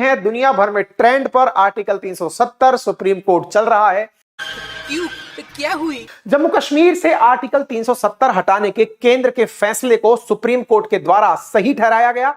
है दुनिया भर में ट्रेंड पर आर्टिकल 370 सुप्रीम कोर्ट चल रहा है। क्यों? क्या हुई? जम्मू कश्मीर से आर्टिकल 370 हटाने के केंद्र के फैसले को सुप्रीम कोर्ट के द्वारा सही ठहराया गया।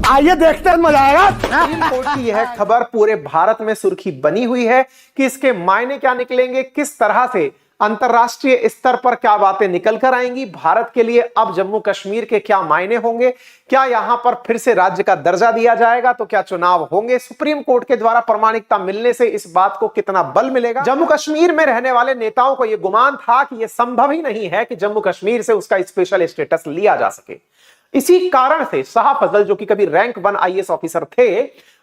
आइए देखते हैं, मजा आएगा। सुप्रीम कोर्ट की यह खबर पूरे भारत में सुर्खी बनी हुई है कि इसके मायने क्या निकलेंगे, किस तरह से अंतरराष्ट्रीय स्तर पर क्या बातें निकल कर आएंगी, भारत के लिए अब जम्मू कश्मीर के क्या मायने होंगे, क्या यहां पर फिर से राज्य का दर्जा दिया जाएगा, तो क्या चुनाव होंगे, सुप्रीम कोर्ट के द्वारा प्रमाणिकता मिलने से इस बात को कितना बल मिलेगा। जम्मू कश्मीर में रहने वाले नेताओं को यह गुमान था कि यह संभव ही नहीं है कि जम्मू कश्मीर से उसका स्पेशल स्टेटस लिया जा सके। इसी कारण से शाह फजल, जो कि कभी रैंक 1 आईएएस ऑफिसर थे,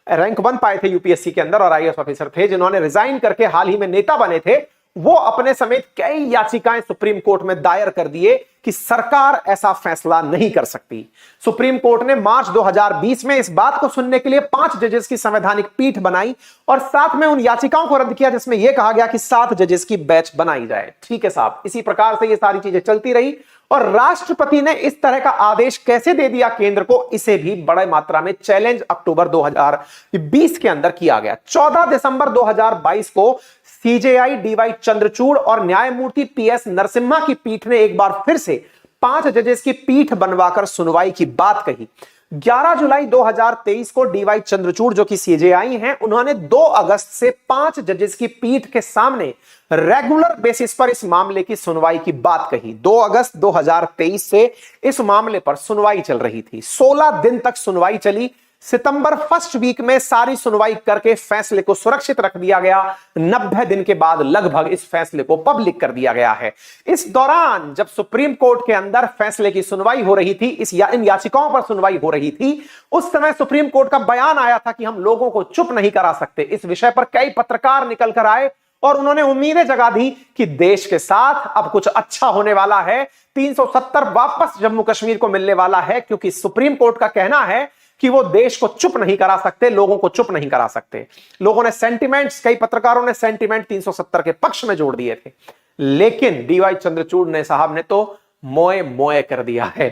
रैंक 1 पाए थे यूपीएससी के अंदर और आईएएस ऑफिसर थे, जिन्होंने रिजाइन करके हाल ही में नेता बने थे, वो अपने समेत कई याचिकाएं सुप्रीम कोर्ट में दायर कर दिए कि सरकार ऐसा फैसला नहीं कर सकती। सुप्रीम कोर्ट ने मार्च 2020 में इस बात को सुनने के लिए 5 जजेस की संवैधानिक पीठ बनाई और साथ में उन याचिकाओं को रद्द किया जिसमें यह कहा गया कि 7 जजेस की बेंच बनाई जाए। ठीक है साहब, इसी प्रकार से ये सारी चीजें चलती रही और राष्ट्रपति ने इस तरह का आदेश कैसे दे दिया केंद्र को, इसे भी बड़े मात्रा में चैलेंज अक्टूबर 2020 के अंदर किया गया। 14 दिसंबर 2022 को सीजेआई डीवाई चंद्रचूड़ और न्यायमूर्ति पीएस नरसिम्हा की पीठ ने एक बार फिर से 5 जजेस की पीठ बनवाकर सुनवाई की बात कही। 11 जुलाई 2023 को डीवाई चंद्रचूड़, जो कि सीजेआई हैं, उन्होंने 2 अगस्त से 5 जजेस की पीठ के सामने रेगुलर बेसिस पर इस मामले की सुनवाई की बात कही। 2 अगस्त 2023 से इस मामले पर सुनवाई चल रही थी। 16 दिन तक सुनवाई चली। सितंबर फर्स्ट वीक में सारी सुनवाई करके फैसले को सुरक्षित रख दिया गया। 90 दिन के बाद लगभग इस फैसले को पब्लिक कर दिया गया है। इस दौरान जब सुप्रीम कोर्ट के अंदर फैसले की सुनवाई हो रही थी, इन याचिकाओं पर सुनवाई हो रही थी, उस समय सुप्रीम कोर्ट का बयान आया था कि हम लोगों को चुप नहीं करा सकते। इस विषय पर कई पत्रकार निकल कर आए और उन्होंने उम्मीदें जगा दी कि देश के साथ अब कुछ अच्छा होने वाला है, 370 वापस जम्मू कश्मीर को मिलने वाला है, क्योंकि सुप्रीम कोर्ट का कहना है कि वो देश को चुप नहीं करा सकते, लोगों को चुप नहीं करा सकते। लोगों ने सेंटिमेंट्स, कई पत्रकारों ने सेंटिमेंट 370 के पक्ष में जोड़ दिए थे, लेकिन डीवाई चंद्रचूड़ ने साहब ने तो मोए मोए कर दिया है।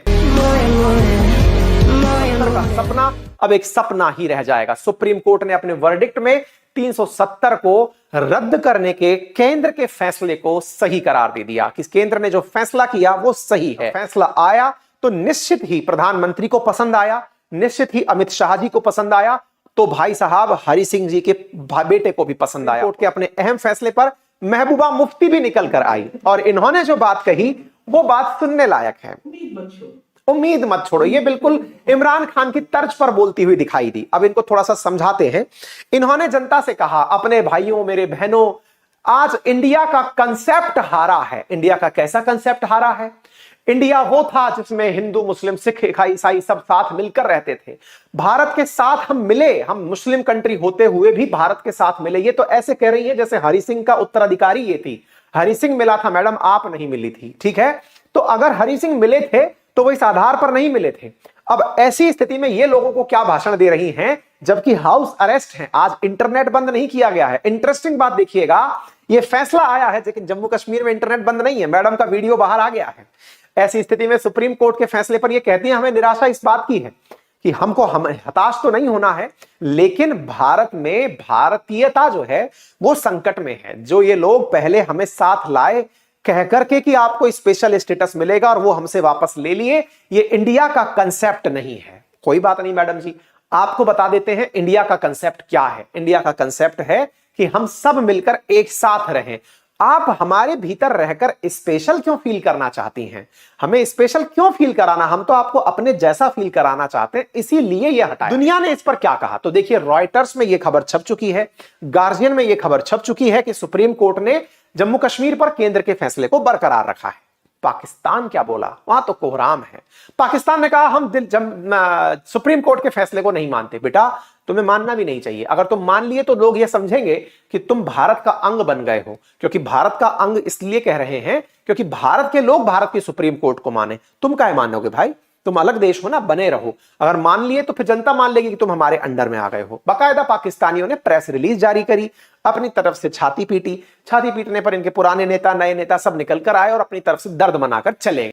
का सपना अब एक सपना ही रह जाएगा। सुप्रीम कोर्ट ने अपने वर्डिक्ट में 370 को रद्द करने के केंद्र के फैसले को सही करार दे दिया कि केंद्र ने जो फैसला किया वो सही है। फैसला आया तो निश्चित ही प्रधानमंत्री को पसंद आया, निश्चित ही अमित शाह जी को पसंद आया, तो भाई साहब हरि सिंह जी के बेटे को भी पसंद आया। कोर्ट के अपने अहम फैसले पर महबूबा मुफ्ती भी निकल कर आई और इन्होंने जो बात कही वो बात सुनने लायक है। उम्मीद मत छोड़ो, ये बिल्कुल इमरान खान की तर्ज पर बोलती हुई दिखाई दी। अब इनको थोड़ा सा समझाते हैं। इन्होंने जनता से कहा, अपने भाइयों मेरे बहनों, आज इंडिया का कंसेप्ट हारा है। इंडिया का कैसा कंसेप्ट हारा है? इंडिया वो था जिसमें हिंदू मुस्लिम सिख ईसाई सब साथ मिलकर रहते थे। भारत के साथ हम मिले, हम मुस्लिम कंट्री होते हुए भी भारत के साथ मिले। ये तो ऐसे कह रही है जैसे हरि सिंह का उत्तराधिकारी ये थी। हरि सिंह मिला था मैडम, आप नहीं मिली थी। ठीक है, तो अगर हरि सिंह मिले थे तो वो इस आधार पर नहीं मिले थे। अब ऐसी स्थिति में ये लोगों को क्या भाषण दे रही हैं, जबकि हाउस अरेस्ट है। आज इंटरनेट बंद नहीं किया गया है। इंटरेस्टिंग बात देखिएगा, ये फैसला आया है लेकिन जम्मू कश्मीर में इंटरनेट बंद नहीं है। मैडम का वीडियो बाहर आ गया है। ऐसी स्थिति में सुप्रीम कोर्ट के फैसले पर ये कहती हैं, हमें निराशा इस बात की है कि हम हताश तो नहीं होना है, लेकिन भारत में भारतीयता जो है वो संकट में है। जो ये लोग पहले हमें साथ लाए कह करके कि आपको स्पेशल स्टेटस मिलेगा और वो हमसे वापस ले लिए, ये इंडिया का कंसेप्ट नहीं है। कोई बात नहीं मैडम जी, आपको बता देते हैं इंडिया का कंसेप्ट क्या है। इंडिया का कंसेप्ट है कि हम सब मिलकर एक साथ रहें। आप हमारे भीतर रहकर स्पेशल क्यों फील करना चाहती हैं? हमें स्पेशल क्यों फील कराना? हम तो आपको अपने जैसा फील कराना चाहते हैं, इसीलिए यह हटाया। दुनिया ने इस पर क्या कहा? तो देखिए, रॉयटर्स में यह खबर छप चुकी है, गार्जियन में यह खबर छप चुकी है कि सुप्रीम कोर्ट ने जम्मू कश्मीर पर केंद्र के फैसले को बरकरार रखा है। पाकिस्तान क्या बोला? वहां तो कोहराम है। पाकिस्तान ने कहा हम सुप्रीम कोर्ट के फैसले को नहीं मानते। बेटा, तुम्हें मानना भी नहीं चाहिए। अगर तुम मान लिए तो लोग ये समझेंगे कि तुम भारत का अंग बन गए हो, क्योंकि भारत का अंग इसलिए कह रहे हैं क्योंकि भारत के लोग भारत की सुप्रीम कोर्ट को माने। तुम काहे मानोगे भाई? तुम अलग देश हो ना, बने रहो। अगर मान लिए तो फिर जनता मान लेगी कि तुम हमारे अंडर में आ गए हो। बाकायदा पाकिस्तानियों ने प्रेस रिलीज जारी करी, अपनी तरफ से छाती पीटी। छाती पीटने पर इनके पुराने नेता, नए नेता सब निकल कर आए और अपनी तरफ से दर्द मनाकर चले।